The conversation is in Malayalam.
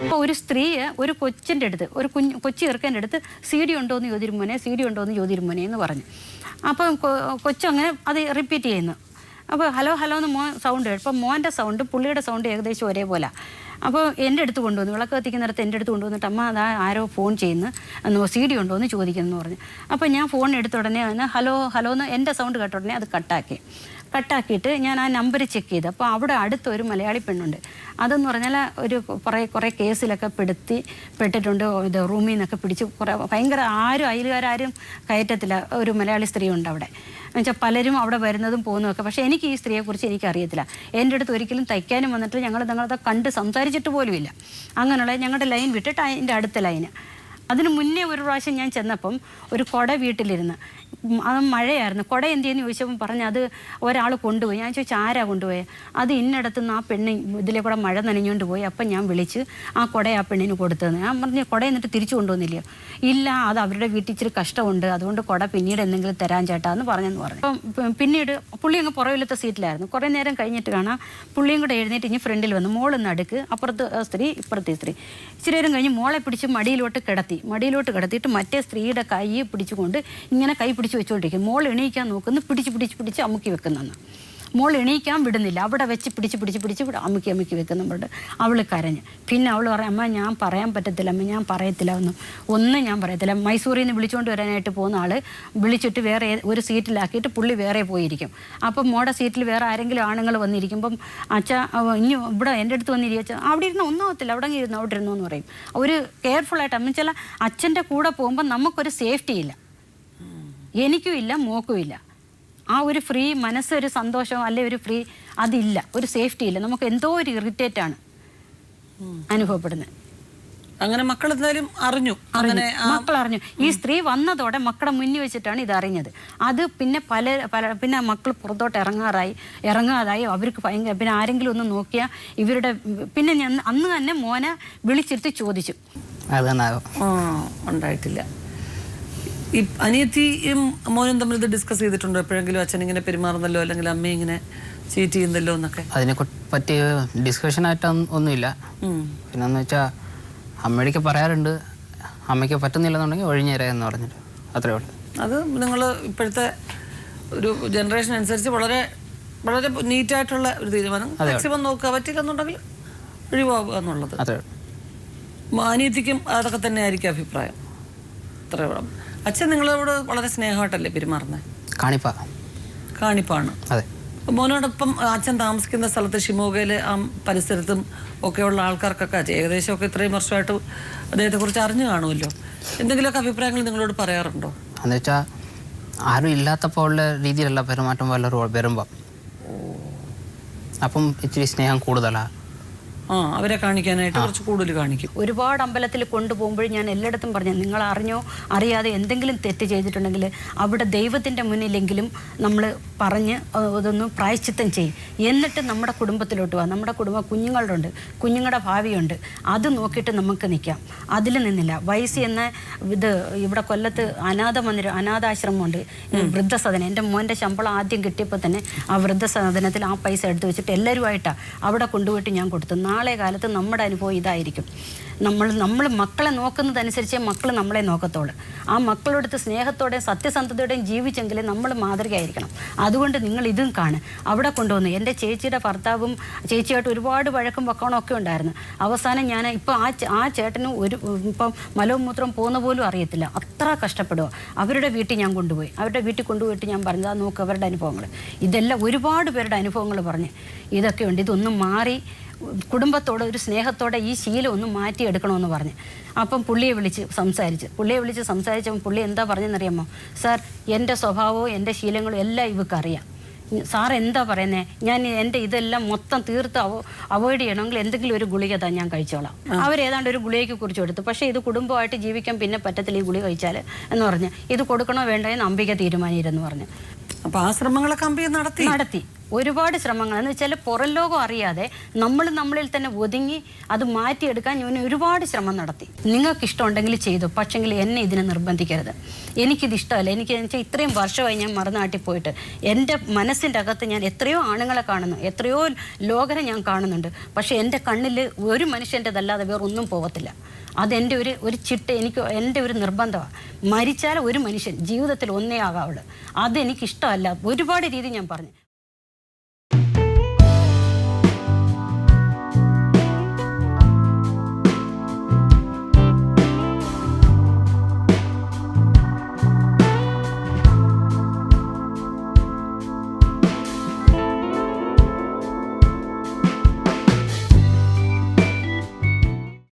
അപ്പോൾ ഒരു സ്ത്രീ ഒരു കൊച്ചിൻ്റെ അടുത്ത് ഒരു കൊച്ചു ചെറുക്കൻ്റെ അടുത്ത് CD ഉണ്ടോ എന്ന് ചോദിരുമോനെ, CD ഉണ്ടോ എന്ന് ചോദിരുമോനെ എന്ന് പറഞ്ഞു. അപ്പം കൊച്ചങ്ങനെ അത് റിപ്പീറ്റ് ചെയ്യുന്നു. അപ്പോൾ ഹലോ ഹലോ എന്ന് മോൻ സൗണ്ട് കേട്ടു. അപ്പോൾ മോൻ്റെ സൗണ്ട് പുള്ളിയുടെ സൗണ്ട് ഏകദേശം ഒരേപോലെ. അപ്പോൾ എൻ്റെ അടുത്ത് കൊണ്ടുവന്നു, വിളക്ക് കത്തിക്കുന്നിടത്ത് എൻ്റെ അടുത്ത് കൊണ്ടുവന്നിട്ട് അമ്മ അതാ ആരോ ഫോൺ ചെയ്യുന്നു, CD ഉണ്ടോ എന്ന് ചോദിക്കുന്നു പറഞ്ഞു. അപ്പോൾ ഞാൻ ഫോൺ എടുത്ത ഉടനെ തന്നെ ഹലോ ഹലോ എന്ന് എൻ്റെ സൗണ്ട് കേട്ട ഉടനെ അത് കട്ടാക്കിയിട്ട് ഞാൻ ആ നമ്പർ ചെക്ക് ചെയ്തു. അപ്പോൾ അവിടെ അടുത്തൊരു മലയാളി പെണ്ണുണ്ട്. അതെന്ന് പറഞ്ഞാൽ ഒരു കുറേ കേസിലൊക്കെ പെട്ടിട്ടുണ്ട്. ഇത് റൂമിൽ നിന്നൊക്കെ പിടിച്ച് ഭയങ്കര അയലുകാരും കയറ്റത്തില്ല. ഒരു മലയാളി സ്ത്രീ ഉണ്ട് അവിടെ. എന്നുവെച്ചാൽ പലരും അവിടെ വരുന്നതും പോകുന്നതൊക്കെ. പക്ഷേ എനിക്ക് ഈ സ്ത്രീയെക്കുറിച്ച് എനിക്കറിയത്തില്ല. എൻ്റെ അടുത്ത് ഒരിക്കലും തയ്ക്കാനും വന്നിട്ട് ഞങ്ങളത് കണ്ട് സംസാരിച്ചിട്ട് പോലുമില്ല. അങ്ങനെയുള്ള ഞങ്ങളുടെ ലൈൻ വിട്ടിട്ട് അതിൻ്റെ അടുത്ത ലൈന്. അതിന് മുന്നേ ഒരു പ്രാവശ്യം ഞാൻ ചെന്നപ്പം ഒരു കുട വീട്ടിലിരുന്ന്, അത് മഴയായിരുന്നു. കുട എന്തെന്ന് ചോദിച്ചപ്പം പറഞ്ഞ് അത് ഒരാൾ കൊണ്ടുപോയി. ഞാൻ ചോദിച്ചാൽ ആരാ കൊണ്ടുപോയത്? അത് ഇന്നടത്തുനിന്ന് ആ പെണ്ണ് ഇതിലെ കൂടെ മഴ നനഞ്ഞുകൊണ്ട് പോയി. അപ്പം ഞാൻ വിളിച്ച് ആ കുട ആ പെണ്ണിന് കൊടുത്തതെന്ന്. ഞാൻ പറഞ്ഞു കുട എന്നിട്ട് തിരിച്ചു കൊണ്ടുവന്നില്ലയോ? ഇല്ല, അത് അവരുടെ വീട്ടിൽ ഇച്ചിരി കഷ്ടമുണ്ട്, അതുകൊണ്ട് കുട പിന്നീട് എന്തെങ്കിലും തരാൻ ചേട്ടാ എന്ന് പറഞ്ഞെന്ന് പറഞ്ഞു. അപ്പം പിന്നീട് പുള്ളി അങ്ങ് പുറകിലത്തെ സീറ്റിലായിരുന്നു. കുറേ നേരം കഴിഞ്ഞിട്ട് കാണാം പുള്ളിയും കൂടെ എഴുന്നേറ്റ് ഇനി ഫ്രണ്ടിൽ വന്നു. മോള് നടുക്ക്, അപ്പുറത്ത് സ്ത്രീ ഇപ്പുറത്തെ സ്ത്രീ. ഇച്ചിരി നേരം കഴിഞ്ഞ് മോളെ പിടിച്ച് മടിയിലോട്ട് കിടത്തിയിട്ട് മറ്റേ സ്ത്രീയുടെ കൈ പിടിച്ചുകൊണ്ട് ഇങ്ങനെ കൈ പിടിച്ച് വെച്ചുകൊണ്ടിരിക്കും. മോൾ എണീക്കാൻ നോക്കുന്നു, പിടിച്ച് അമുക്കി വെക്കുന്നെന്ന്. മോൾ എണീക്കാൻ വിടുന്നില്ല, അവിടെ വെച്ച് പിടിച്ച് അമുക്കി വെക്കുന്നുണ്ട്. അവൾ കരഞ്ഞ്. പിന്നെ അവൾ പറയും അമ്മ ഞാൻ പറയാൻ പറ്റത്തില്ല, അമ്മ ഞാൻ പറയത്തില്ല, ഒന്നും ഞാൻ പറയത്തില്ല. മൈസൂരിൽ നിന്ന് വിളിച്ചുകൊണ്ട് വരാനായിട്ട് പോകുന്ന ആൾ വിളിച്ചിട്ട് വേറെ ഒരു സീറ്റിലാക്കിയിട്ട് പുള്ളി വേറെ പോയിരിക്കും. അപ്പം മോടെ സീറ്റിൽ വേറെ ആരെങ്കിലും ആണുങ്ങൾ വന്നിരിക്കുമ്പം അച്ഛാ ഇനി ഇവിടെ എൻ്റെ അടുത്ത് വന്നിരിക്കുക, അവിടെ ഇരുന്ന് ഒന്നാവത്തില്ല, അവിടെ ഇരുന്നു എന്ന് പറയും. ഒരു കെയർഫുള്ളായിട്ട്. അമ്മ ചില അച്ഛൻ്റെ കൂടെ പോകുമ്പോൾ നമുക്കൊരു സേഫ്റ്റി ഇല്ല, എനിക്കും ഇല്ല മോക്കും ഇല്ല. ആ ഒരു ഫ്രീ മനസ്സൊരു സന്തോഷം അല്ലെ ഒരു ഫ്രീ അതില്ല, ഒരു സേഫ്റ്റി ഇല്ല. നമുക്ക് എന്തോ ഒരു ഇറിറ്റേറ്റാണ് അനുഭവപ്പെടുന്നത്. അങ്ങനെ മക്കൾ എന്തായാലും മക്കൾ അറിഞ്ഞു. ഈ സ്ത്രീ വന്നതോടെ മക്കളെ മുന്നിൽ വെച്ചിട്ടാണ് ഇത് അറിഞ്ഞത്. അത് പിന്നെ പിന്നെ മക്കൾ പുറത്തോട്ട് ഇറങ്ങാതായി. അവർക്ക് ഭയങ്കര പിന്നെ ആരെങ്കിലും ഒന്ന് നോക്കിയാൽ ഇവരുടെ പിന്നെ അന്ന് തന്നെ മോനെ വിളിച്ചിരുത്തി ചോദിച്ചു. ഉണ്ടായിട്ടില്ല. ഈ അനിയത്തിയും മോനും തമ്മിൽ ഇത് ഡിസ്കസ് ചെയ്തിട്ടുണ്ടോ എപ്പോഴെങ്കിലും? അച്ഛൻ ഇങ്ങനെ പെരുമാറുന്നല്ലോ അല്ലെങ്കിൽ അമ്മ ഇങ്ങനെ ചീറ്റ് ചെയ്യുന്നല്ലോ എന്നൊക്കെ അതിനെ പറ്റിയ ഡിസ്കഷൻ ഒന്നുമില്ല. പിന്നെന്ന് വെച്ചാൽ അമ്മയ്ക്ക് പറയാറുണ്ട്, അമ്മയ്ക്ക് പറ്റുന്നില്ലെന്നുണ്ടെങ്കിൽ ഒഴിഞ്ഞേരാന്ന് പറഞ്ഞിട്ട്, അത്രേ ഉള്ളൂ. അത് നിങ്ങൾ ഇപ്പോഴത്തെ ഒരു ജനറേഷൻ അനുസരിച്ച് വളരെ വളരെ നീറ്റായിട്ടുള്ള ഒരു തീരുമാനം. മാക്സിമം നോക്കുക, പറ്റില്ലെന്നുണ്ടെങ്കിൽ ഒഴിവാകുക എന്നുള്ളത്. അതെ. അനിയത്തിക്കും അതൊക്കെ തന്നെ ആയിരിക്കും അഭിപ്രായം. അത്രേ ഉള്ളൂ. അച്ഛൻ നിങ്ങളോട് വളരെ സ്നേഹമായിട്ടല്ലേ പെരുമാറുന്നത്? കാണിപ്പാണ്. അതെ. മോനോടൊപ്പം അച്ഛൻ താമസിക്കുന്ന സ്ഥലത്ത് ഷിമോഗയിലെ ആ പരിസരത്തും ഒക്കെയുള്ള ആൾക്കാർക്കൊക്കെ ഏകദേശമൊക്കെ ഇത്രയും വർഷമായിട്ട് അദ്ദേഹത്തെ കുറിച്ച് അറിഞ്ഞു കാണുമല്ലോ. എന്തെങ്കിലുമൊക്കെ അഭിപ്രായങ്ങൾ നിങ്ങളോട് പറയാറുണ്ടോ? എന്ന് വെച്ചാൽ ആരും ഇല്ലാത്തപ്പോൾ ഉള്ള രീതിയിലുള്ള പെരുമാറ്റം വല്ലവരും വരുമ്പം അപ്പം ഇച്ചിരി സ്നേഹം കൂടുതലാണ്. അവരെ കാണിക്കാനായിട്ട് കുറച്ച് കൂടുതൽ കാണിക്കും. ഒരുപാട് അമ്പലത്തിൽ കൊണ്ടുപോകുമ്പോൾ ഞാൻ എല്ലായിടത്തും പറഞ്ഞു, നിങ്ങൾ അറിഞ്ഞോ അറിയാതെ എന്തെങ്കിലും തെറ്റ് ചെയ്തിട്ടുണ്ടെങ്കിൽ അവിടെ ദൈവത്തിൻ്റെ മുന്നിലെങ്കിലും നമ്മൾ പറഞ്ഞ് അതൊന്ന് പ്രായശ്ചിത്തം ചെയ്യും. എന്നിട്ട് നമ്മുടെ കുടുംബത്തിലോട്ട് പോകാം. നമ്മുടെ കുഞ്ഞുങ്ങളുടെ ഭാവിയുണ്ട്, അത് നോക്കിയിട്ട് നമുക്ക് നിൽക്കാം. അതിൽ നിന്നില്ല. വയസ്സ് എന്ന ഇവിടെ കൊല്ലത്ത് അനാഥാശ്രമമുണ്ട്, വൃദ്ധസദനം. എൻ്റെ മോൻ്റെ ശമ്പളം ആദ്യം കിട്ടിയപ്പോൾ തന്നെ ആ വൃദ്ധസദനത്തിൽ ആ പൈസ എടുത്ത് വെച്ചിട്ട് എല്ലാവരുമായിട്ടാണ് അവിടെ കൊണ്ടുപോയിട്ട് ഞാൻ കൊടുത്തു. നാളെ കാലത്ത് നമ്മുടെ അനുഭവം ഇതായിരിക്കും. നമ്മൾ മക്കളെ നോക്കുന്നതനുസരിച്ചേ മക്കൾ നമ്മളെ നോക്കത്തുള്ളൂ. ആ മക്കളോടത്ത് സ്നേഹത്തോടെയും സത്യസന്ധതയോടെയും ജീവിച്ചെങ്കിലേ നമ്മൾ മാതൃകയായിരിക്കണം. അതുകൊണ്ട് നിങ്ങൾ ഇതും കാണും. അവിടെ കൊണ്ടുവന്നു എൻ്റെ ചേച്ചിയുടെ ഭർത്താവും ചേച്ചിയായിട്ട് ഒരുപാട് വഴക്കും വക്കണവും ഒക്കെ ഉണ്ടായിരുന്നു. അവസാനം ഞാൻ ഇപ്പോൾ ആ ചേട്ടനും ഇപ്പം മലമൂത്രം പോകുന്ന പോലും അറിയത്തില്ല, അത്ര കഷ്ടപ്പെടുക. അവരുടെ വീട്ടിൽ ഞാൻ കൊണ്ടുപോയി. അവരുടെ വീട്ടിൽ കൊണ്ടുപോയിട്ട് ഞാൻ പറഞ്ഞത് ആ നോക്ക് അവരുടെ അനുഭവങ്ങൾ. ഇതെല്ലാം ഒരുപാട് പേരുടെ അനുഭവങ്ങൾ പറഞ്ഞ് ഇതൊക്കെയുണ്ട്. ഇതൊന്നും മാറി കുടുംബത്തോടെ ഒരു സ്നേഹത്തോടെ ഈ ശീലം ഒന്ന് മാറ്റിയെടുക്കണമെന്ന് പറഞ്ഞ് അപ്പം പുള്ളിയെ വിളിച്ച് സംസാരിച്ചപ്പോൾ പുള്ളി എന്താ പറഞ്ഞെന്നറിയാമോ? സാർ, എൻ്റെ സ്വഭാവവും എൻ്റെ ശീലങ്ങളും എല്ലാം ഇവക്കറിയാം. സാർ എന്താ പറയുന്നത്? ഞാൻ എൻ്റെ ഇതെല്ലാം മൊത്തം തീർത്ത് അവോയ്ഡ് ചെയ്യണമെങ്കിൽ എന്തെങ്കിലും ഒരു ഗുളിക താൻ ഞാൻ കഴിച്ചോളാം. അവരേതാണ്ട് ഒരു ഗുളികയ്ക്ക് കുറിച്ച് കൊടുത്തു. പക്ഷേ ഇത് കുടുംബമായിട്ട് ജീവിക്കാൻ പിന്നെ പറ്റത്തില്ല ഈ ഗുളിക കഴിച്ചാൽ എന്ന് പറഞ്ഞ് ഇത് കൊടുക്കണോ വേണ്ടോ എന്ന് അംബിക തീരുമാനിയിരുന്ന് പറഞ്ഞു. അപ്പോൾ ആ ശ്രമങ്ങളൊക്കെ അംബിക നടത്തി. ഒരുപാട് ശ്രമങ്ങൾ എന്ന് വെച്ചാൽ പുറം ലോകം അറിയാതെ നമ്മളിൽ തന്നെ ഒതുങ്ങി അത് മാറ്റിയെടുക്കാൻ ഞാൻ ഒരുപാട് ശ്രമം നടത്തി. നിങ്ങൾക്ക് ഇഷ്ടമുണ്ടെങ്കിൽ ചെയ്തു, പക്ഷെങ്കിൽ എന്നെ ഇതിനെ നിർബന്ധിക്കരുത്. എനിക്കിത് ഇഷ്ടമല്ല. എനിക്ക് വെച്ചാൽ ഇത്രയും വർഷമായി ഞാൻ മറുനാട്ടിൽ പോയിട്ട് എൻ്റെ മനസ്സിൻ്റെ അകത്ത് ഞാൻ എത്രയോ ആണുങ്ങളെ കാണുന്നു, എത്രയോ ലോകരെ ഞാൻ കാണുന്നുണ്ട്. പക്ഷേ എൻ്റെ കണ്ണിൽ ഒരു മനുഷ്യൻ്റെതല്ലാതെ വേറൊന്നും പോകത്തില്ല. അതെൻ്റെ ഒരു ചിട്ട, എനിക്ക് എൻ്റെ ഒരു നിർബന്ധമാണ്. മരിച്ചാൽ ഒരു മനുഷ്യൻ ജീവിതത്തിൽ ഒന്നേ ആകാവുള്ളൂ. അതെനിക്കിഷ്ടമല്ല. ഒരുപാട് രീതി ഞാൻ പറഞ്ഞു.